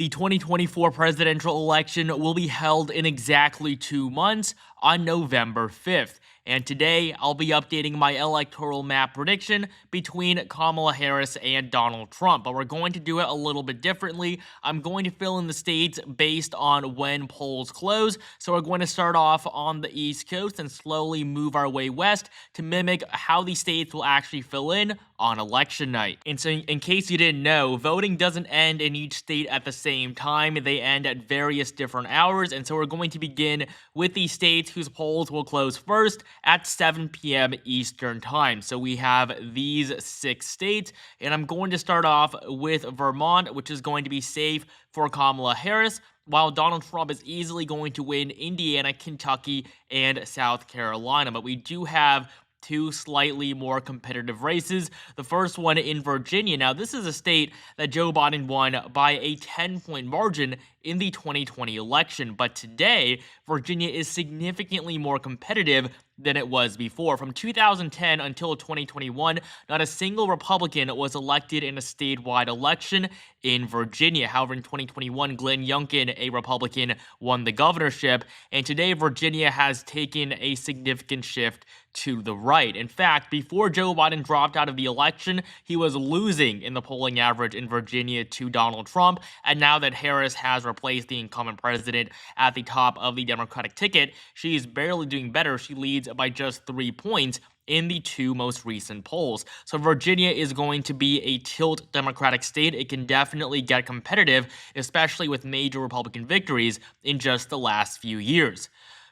The 2024 presidential election will be held in exactly 2 months on November 5th. And today, I'll be updating my electoral map prediction between Kamala Harris and Donald Trump. But we're going to do it a little bit differently. I'm going to fill in the states based on when polls close. So we're going to start off on the East Coast and slowly move our way west to mimic how the states will actually fill in on election night. And so in case you didn't know, voting doesn't end in each state at the same time. They end at various different hours. And so we're going to begin with the states whose polls will close first at 7 p.m. Eastern time. So we have these 6 states, and I'm going to start off with Vermont, which is going to be safe for Kamala Harris, while Donald Trump is easily going to win Indiana, Kentucky, and South Carolina. But we do have 2 slightly more competitive races. The first one in Virginia. Now, this is a state that Joe Biden won by a 10-point margin in the 2020 election. But today, Virginia is significantly more competitive than it was before. From 2010 until 2021, not a single Republican was elected in a statewide election in Virginia. However, in 2021, Glenn Youngkin, a Republican, won the governorship, and today Virginia has taken a significant shift to the right. In fact, before Joe Biden dropped out of the election, he was losing in the polling average in Virginia to Donald Trump, and now that Harris has replaced the incumbent president at the top of the Democratic ticket, she's barely doing better. She leads by just 3 points in the 2 most recent polls. So Virginia is going to be a tilt Democratic state. It can definitely get competitive, especially with major Republican victories in just the last few years.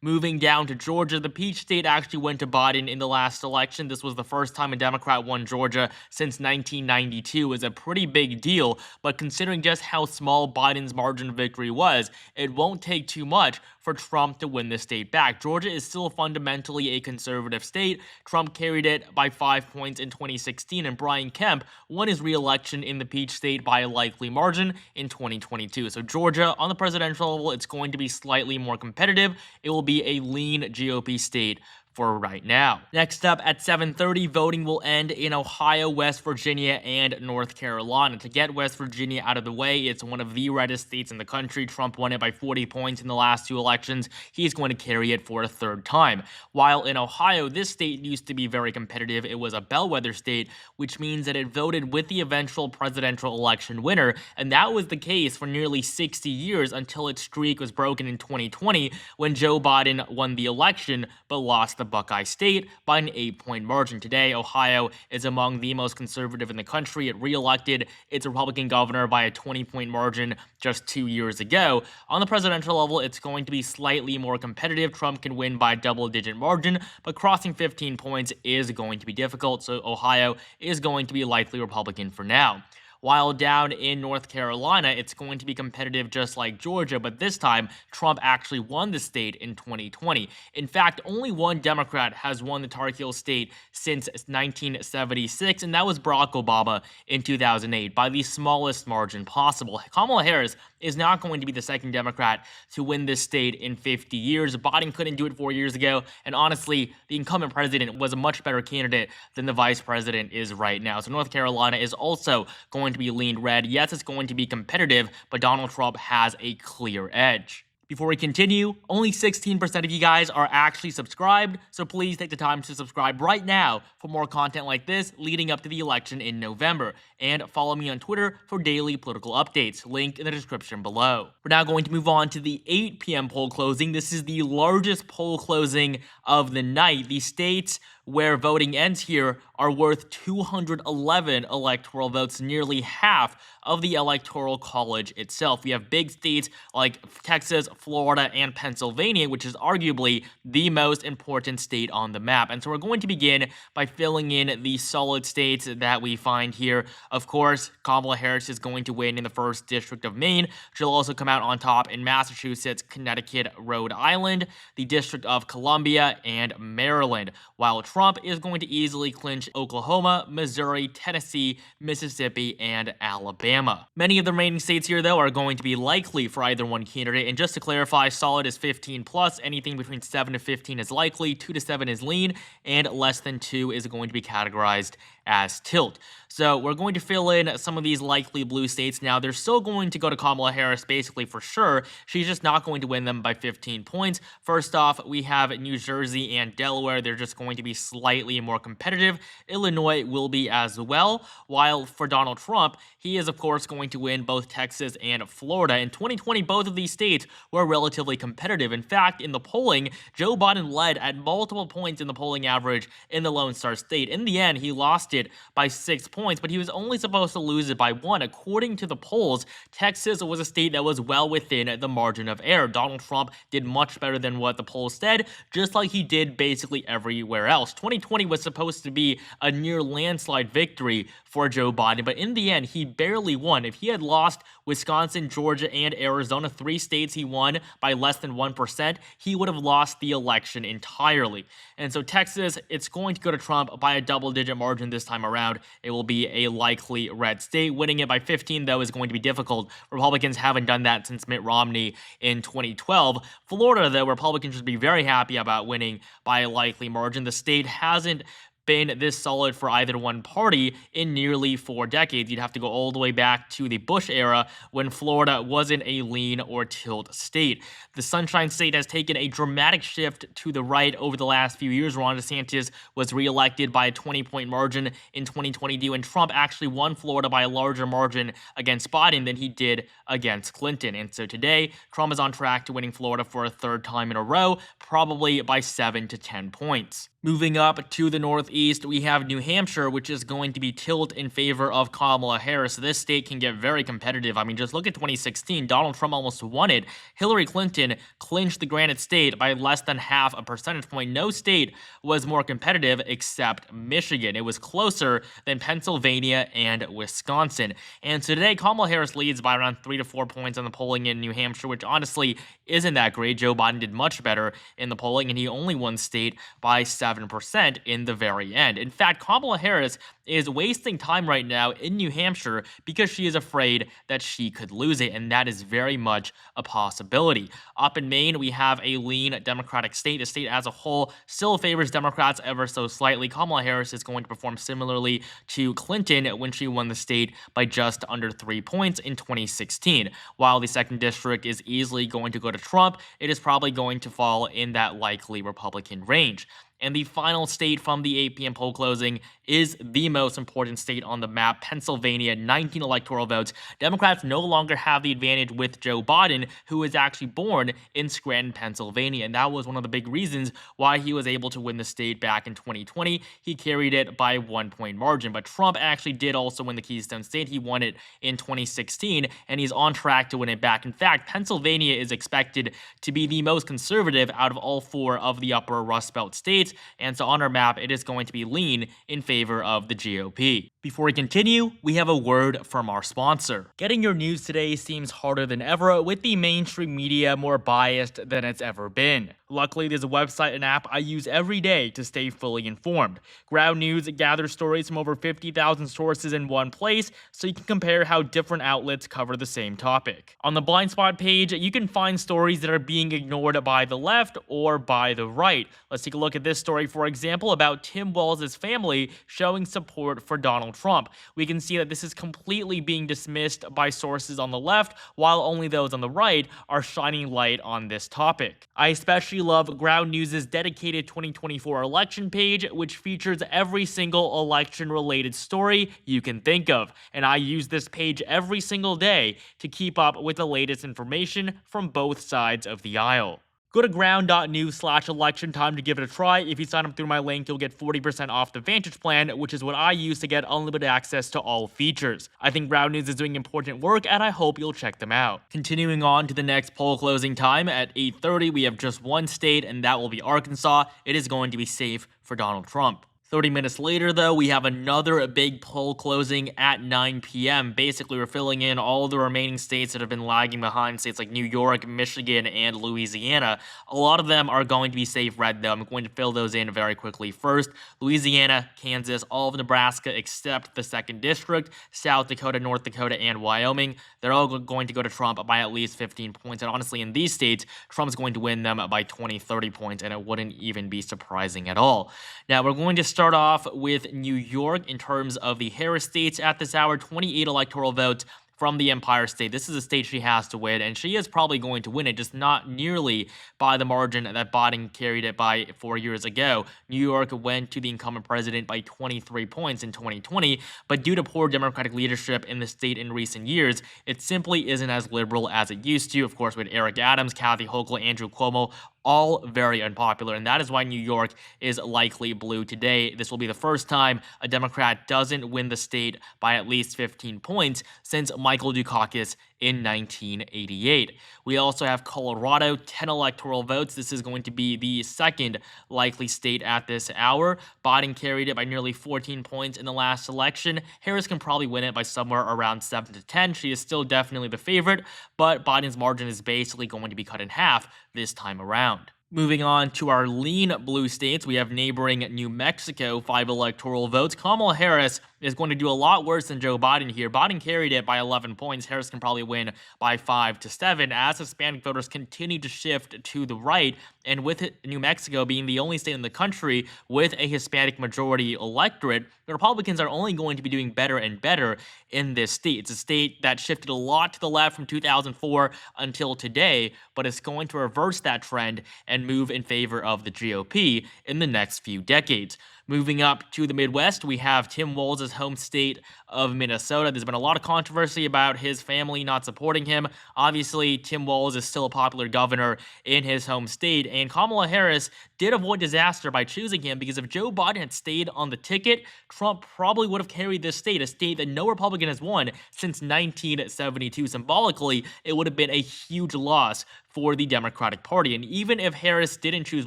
Moving down to Georgia, the Peach State actually went to Biden in the last election. This was the first time a Democrat won Georgia since 1992. It was a pretty big deal, but considering just how small Biden's margin of victory was, it won't take too much for Trump to win the state back. Georgia is still fundamentally a conservative state. Trump carried it by 5 points in 2016, and Brian Kemp won his re-election in the Peach State by a likely margin in 2022. So Georgia, on the presidential level, it's going to be slightly more competitive. It will be a lean GOP state for right now. Next up at 7:30, voting will end in Ohio, West Virginia, and North Carolina. To get West Virginia out of the way, it's one of the reddest states in the country. Trump won it by 40 points in the last 2 elections. He's going to carry it for a 3rd time. While in Ohio, this state used to be very competitive. It was a bellwether state, which means that it voted with the eventual presidential election winner, and that was the case for nearly 60 years until its streak was broken in 2020 when Joe Biden won the election but lost the Buckeye State by an 8-point margin. Today, Ohio is among the most conservative in the country. It re-elected its Republican governor by a 20-point margin just 2 years ago. On the presidential level, it's going to be slightly more competitive. Trump can win by a double-digit margin, but crossing 15 points is going to be difficult, so Ohio is going to be likely Republican for now. While down in North Carolina, it's going to be competitive just like Georgia, but this time, Trump actually won the state in 2020. In fact, only one Democrat has won the Tar Heel state since 1976, and that was Barack Obama in 2008 by the smallest margin possible. Kamala Harris is not going to be the second Democrat to win this state in 50 years. Biden couldn't do it 4 years ago, and honestly, the incumbent president was a much better candidate than the vice president is right now. So North Carolina is also going to be leaned red. Yes, it's going to be competitive, but Donald Trump has a clear edge. Before we continue, only 16% of you guys are actually subscribed, so please take the time to subscribe right now for more content like this leading up to the election in November. And follow me on Twitter for daily political updates, link in the description below. We're now going to move on to the 8 p.m. poll closing. This is the largest poll closing of the night. The states where voting ends here are worth 211 electoral votes, nearly half of the Electoral College itself. We have big states like Texas, Florida, and Pennsylvania, which is arguably the most important state on the map. And so we're going to begin by filling in the solid states that we find here. Of course, Kamala Harris is going to win in the 1st District of Maine. She'll also come out on top in Massachusetts, Connecticut, Rhode Island, the District of Columbia, and Maryland, while Trump is going to easily clinch Oklahoma, Missouri, Tennessee, Mississippi, and Alabama. Many of the remaining states here, though, are going to be likely for either one candidate. And just to clarify, solid is 15 plus. Anything between 7 to 15 is likely, 2 to 7 is lean, and less than 2 is going to be categorized as tilt. So we're going to fill in some of these likely blue states now. They're still going to go to Kamala Harris basically for sure. She's just not going to win them by 15 points. First off, we have New Jersey and Delaware. They're just going to be slightly more competitive. Illinois will be as well. While for Donald Trump, he is of course going to win both Texas and Florida. In 2020, both of these states were relatively competitive. In fact, in the polling, Joe Biden led at multiple points in the polling average in the Lone Star State. In the end, he lost it by 6 points, but he was only supposed to lose it by 1. According to the polls, Texas was a state that was well within the margin of error. Donald Trump did much better than what the polls said, just like he did basically everywhere else. 2020 was supposed to be a near landslide victory for Joe Biden, but in the end, he barely won. If he had lost Wisconsin, Georgia, and Arizona, 3 states he won by less than 1%, he would have lost the election entirely. And so Texas, it's going to go to Trump by a double-digit margin this time around. It will be a likely red state. Winning it by 15, though, is going to be difficult. Republicans haven't done that since Mitt Romney in 2012. Florida, though, Republicans should be very happy about winning by a likely margin. The state hasn't been this solid for either one party in nearly 4 decades. You'd have to go all the way back to the Bush era when Florida wasn't a lean or tilt state. The Sunshine State has taken a dramatic shift to the right over the last few years. Ron DeSantis was reelected by a 20-point margin in 2022, and Trump actually won Florida by a larger margin against Biden than he did against Clinton. And so today, Trump is on track to winning Florida for a 3rd time in a row, probably by 7 to 10 points. Moving up to the northeast, we have New Hampshire, which is going to be tilt in favor of Kamala Harris. This state can get very competitive. I mean, just look at 2016. Donald Trump almost won it. Hillary Clinton clinched the granted state by less than half a percentage point. No state was more competitive except Michigan. It was closer than Pennsylvania and Wisconsin. And so today, Kamala Harris leads by around 3 to 4 points on the polling in New Hampshire, which honestly isn't that great. Joe Biden did much better in the polling, and he only won state by 7% in the very end. In fact, Kamala Harris is wasting time right now in New Hampshire because she is afraid that she could lose it, and that is very much a possibility. Up in Maine, we have a lean Democratic state. The state as a whole still favors Democrats ever so slightly. Kamala Harris is going to perform similarly to Clinton when she won the state by just under 3 points in 2016. While the 2nd district is easily going to go to Trump, it is probably going to fall in that likely Republican range. And the final state from the 8 p.m. poll closing is the most important state on the map, Pennsylvania, 19 electoral votes. Democrats no longer have the advantage with Joe Biden, who was actually born in Scranton, Pennsylvania. And that was one of the big reasons why he was able to win the state back in 2020. He carried it by 1-point margin. But Trump actually did also win the Keystone State. He won it in 2016, and he's on track to win it back. In fact, Pennsylvania is expected to be the most conservative out of all 4 of the upper Rust Belt states. And so on our map, it is going to be lean in favor of the GOP. Before we continue, we have a word from our sponsor. Getting your news today seems harder than ever, with the mainstream media more biased than it's ever been. Luckily, there's a website and app I use every day to stay fully informed. Ground News gathers stories from over 50,000 sources in one place, so you can compare how different outlets cover the same topic. On the blind spot page, you can find stories that are being ignored by the left or by the right. Let's take a look at this story, for example, about Tim Walz' family showing support for Donald Trump. We can see that this is completely being dismissed by sources on the left, while only those on the right are shining light on this topic. I especially love Ground News' dedicated 2024 election page, which features every single election-related story you can think of. And I use this page every single day to keep up with the latest information from both sides of the aisle. Go to ground.news/election time to give it a try. If you sign up through my link, you'll get 40% off the Vantage plan, which is what I use to get unlimited access to all features. I think Ground News is doing important work, and I hope you'll check them out. Continuing on to the next poll closing time at 8:30, we have just one state, and that will be Arkansas. It is going to be safe for Donald Trump. 30 minutes later, though, we have another big poll closing at 9 p.m. Basically, we're filling in all the remaining states that have been lagging behind, states like New York, Michigan, and Louisiana. A lot of them are going to be safe red, though. I'm going to fill those in very quickly. First, Louisiana, Kansas, all of Nebraska except the 2nd District, South Dakota, North Dakota, and Wyoming. They're all going to go to Trump by at least 15 points. And honestly, in these states, Trump's going to win them by 20, 30 points, and it wouldn't even be surprising at all. Now, we're going to start start off with New York in terms of the Harris states at this hour, 28 electoral votes from the Empire State. This is a state she has to win, and she is probably going to win it, just not nearly by the margin that Biden carried it by 4 years ago. New York went to the incumbent president by 23 points in 2020, but due to poor Democratic leadership in the state in recent years, it simply isn't as liberal as it used to. Of course, with Eric Adams, Kathy Hochul, Andrew Cuomo, all very unpopular, and that is why New York is likely blue today. This will be the first time a Democrat doesn't win the state by at least 15 points since Michael Dukakis in 1988. We also have Colorado, 10 electoral votes. This is going to be the second likely state at this hour. Biden carried it by nearly 14 points in the last election. Harris can probably win it by somewhere around 7 to 10. She is still definitely the favorite, but Biden's margin is basically going to be cut in half this time around. Moving on to our lean blue states, we have neighboring New Mexico, 5 electoral votes. Kamala Harris is going to do a lot worse than Joe Biden here. Biden carried it by 11 points. Harris can probably win by 5 to 7 as Hispanic voters continue to shift to the right. And with New Mexico being the only state in the country with a Hispanic majority electorate, the Republicans are only going to be doing better and better in this state. It's a state that shifted a lot to the left from 2004 until today, but it's going to reverse that trend and move in favor of the GOP in the next few decades. Moving up to the Midwest, we have Tim Walz's home state of Minnesota. There's been a lot of controversy about his family not supporting him. Obviously, Tim Walz is still a popular governor in his home state, and Kamala Harris did avoid disaster by choosing him because if Joe Biden had stayed on the ticket, Trump probably would have carried this state, a state that no Republican has won since 1972. Symbolically, it would have been a huge loss for the Democratic Party. And even if Harris didn't choose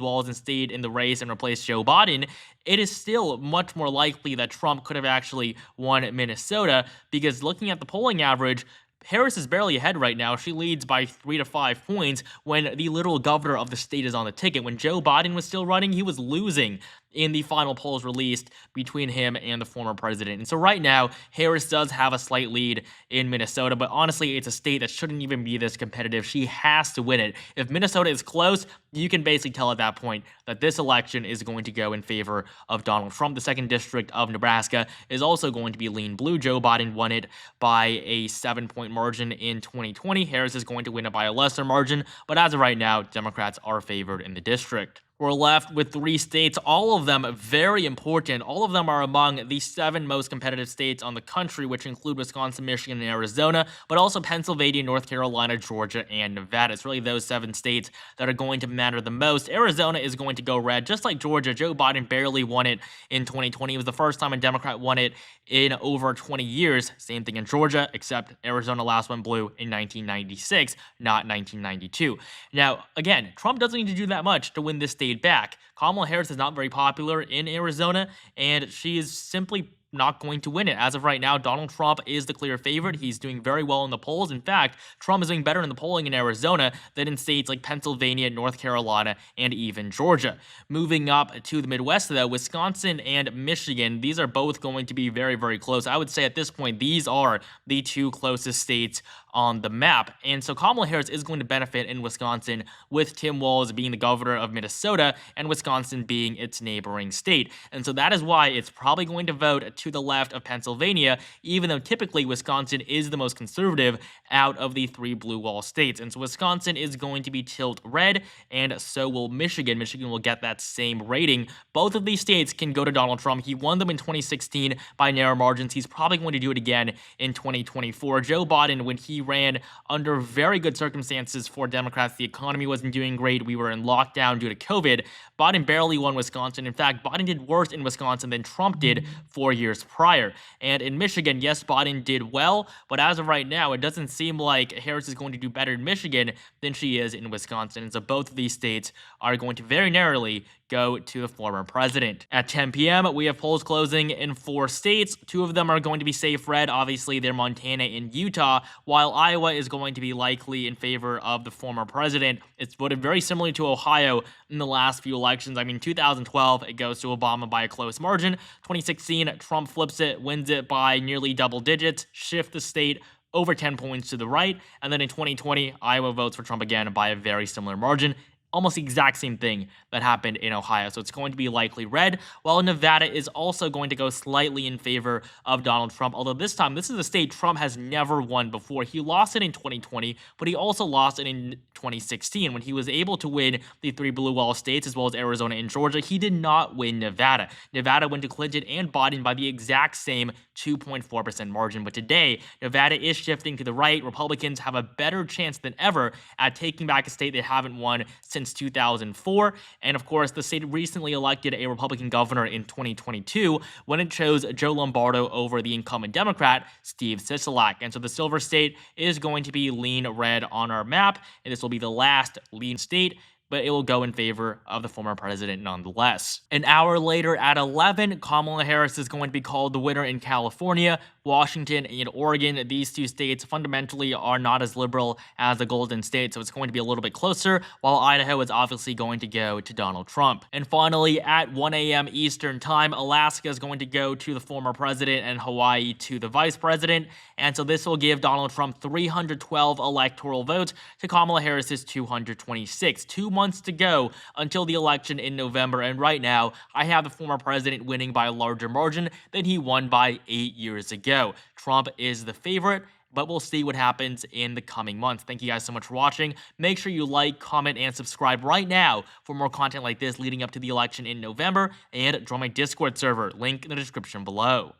Walz and stayed in the race and replaced Joe Biden, it is still much more likely that Trump could have actually won Minnesota because looking at the polling average, Harris is barely ahead right now. She leads by 3 to 5 points when the literal governor of the state is on the ticket. When Joe Biden was still running, he was losing in the final polls released between him and the former president. And so right now, Harris does have a slight lead in Minnesota, but honestly, it's a state that shouldn't even be this competitive. She has to win it. If Minnesota is close, you can basically tell at that point that this election is going to go in favor of Donald Trump. The 2nd district of Nebraska is also going to be lean blue. Joe Biden won it by a 7-point margin in 2020. Harris is going to win it by a lesser margin, but as of right now, Democrats are favored in the district. We're left with 3 states, all of them very important. All of them are among the 7 most competitive states on the country, which include Wisconsin, Michigan, and Arizona, but also Pennsylvania, North Carolina, Georgia, and Nevada. It's really those 7 states that are going to matter the most. Arizona is going to go red, just like Georgia. Joe Biden barely won it in 2020. It was the first time a Democrat won it in over 20 years. Same thing in Georgia, except Arizona last went blue in 1996, not 1992. Now, again, Trump doesn't need to do that much to win this state back. Kamala Harris is not very popular in Arizona, and she is simply not going to win it. As of right now, Donald Trump is the clear favorite. He's doing very well in the polls. In fact, Trump is doing better in the polling in Arizona than in states like Pennsylvania, North Carolina, and even Georgia. Moving up to the Midwest, though, Wisconsin and Michigan, these are both going to be very, very close. I would say at this point, these are the 2 closest states on the map. And so Kamala Harris is going to benefit in Wisconsin with Tim Walz being the governor of Minnesota and Wisconsin being its neighboring state. And so that is why it's probably going to vote to the left of Pennsylvania, even though typically Wisconsin is the most conservative out of the 3 blue wall states. And so Wisconsin is going to be tilt red, and so will Michigan. Michigan will get that same rating. Both of these states can go to Donald Trump. He won them in 2016 by narrow margins. He's probably going to do it again in 2024. Joe Biden, when he ran under very good circumstances for Democrats, the economy wasn't doing great. We were in lockdown due to COVID. Biden barely won Wisconsin. In fact, Biden did worse in Wisconsin than Trump did 4 years prior. And in Michigan, yes, Biden did well, but as of right now, it doesn't seem like Harris is going to do better in Michigan than she is in Wisconsin. And so both of these states are going to very narrowly go to the former president. At 10 p.m., we have polls closing in 4 states. 2 of them are going to be safe red. Obviously, they're Montana and Utah, while Iowa is going to be likely in favor of the former president. It's voted very similarly to Ohio in the last few elections. I mean, 2012, it goes to Obama by a close margin. 2016, Trump flips it, wins it by nearly double digits, shift the state over 10 points to the right. And then in 2020, Iowa votes for Trump again by a very similar margin. almost the exact same thing that happened in Ohio. So it's going to be likely red, while Nevada is also going to go slightly in favor of Donald Trump. Although this time, this is a state Trump has never won before. He lost it in 2020, but he also lost it in 2016 when he was able to win the three blue wall states as well as Arizona and Georgia. He did not win Nevada. Nevada went to Clinton and Biden by the exact same 2.4% margin. But today, Nevada is shifting to the right. Republicans have a better chance than ever at taking back a state they haven't won since 2004. And of course, the state recently elected a Republican governor in 2022 when it chose Joe Lombardo over the incumbent Democrat, Steve Sisolak. And so the silver state is going to be lean red on our map, and this will be the last lean state, but it will go in favor of the former president nonetheless. An hour later at 11, Kamala Harris is going to be called the winner in California. Washington and Oregon, these two states fundamentally are not as liberal as the Golden State, so it's going to be a little bit closer, while Idaho is obviously going to go to Donald Trump. And finally, at 1 a.m. Eastern Time, Alaska is going to go to the former president and Hawaii to the vice president, and so this will give Donald Trump 312 electoral votes to Kamala Harris's 226. 2 months to go until the election in November, and right now, I have the former president winning by a larger margin than he won by 8 years ago. Trump is the favorite, but we'll see what happens in the coming months. Thank you guys so much for watching. Make sure you like, comment, and subscribe right now for more content like this leading up to the election in November, and join my Discord server, link in the description below.